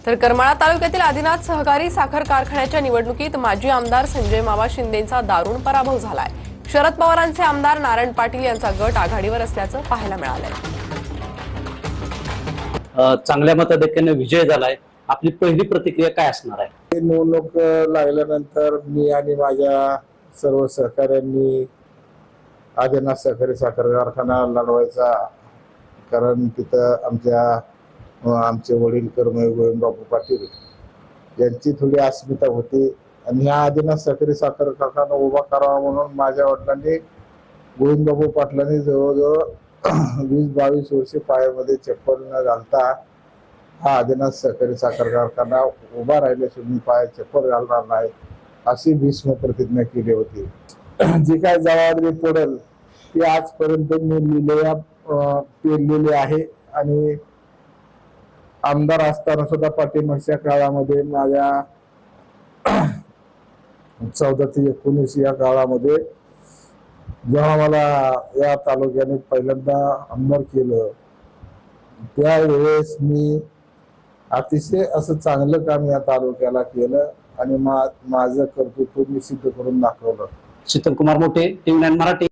तर करमाळा तालुक्यातील आदिनाथ सहकारी साखर कारखान्याच्या निवडणुकीत माजी आमदार संजय मावा शिंदेंचा दारुण पराभव झालाय। शरद पवारांचे आमदार नारायण पाटील यांचा गट आघाडीवर असल्याचं पाहायला मिळालंय। चांगल्या मताधिक्याने विजय झालाय। आपली पहिली प्रतिक्रिया काय असणार आहे? निवडणूक लागल्यानंतर मी आणि माझ्या सर्व सहकाऱ्यांनी आदिनाथ सहकारी साखर कारखाना लढवायचा, कारण तिथं आमचे वडील कर्मवीर गोविंदबापू पाटील यांची थोडी अस्मिता होती आणि ह्या आदिनाथ सहकारी साखर कारखाना उभा करावा म्हणून माझ्या वडिलांनी गोविंदबापू पाटलांनी जवळजवळ 20-22 वर्षे पायामध्ये चप्पल न घालता हा आदिनाथ सहकारी साखर कारखाना उभा राहिल्याशिवाय मी पायात चप्पल घालणार नाही अशी भीष्म प्रतिज्ञा केली होती। जी काय जबाबदारी पडेल ती आजपर्यंत मी पेरलेली आहे आणि आमदार असताना सुद्धा पाठीमागच्या काळामध्ये माझ्या 14 ते 19 या काळामध्ये जेव्हा मला या तालुक्याने पहिल्यांदा आमदार केलं त्यावेळेस मी अतिशय असं चांगलं काम या तालुक्याला केलं आणि माझं कर्तृत्व मी सिद्ध करून दाखवलं। शीतल कुमार मोठे, टीव्ही 9 मराठी।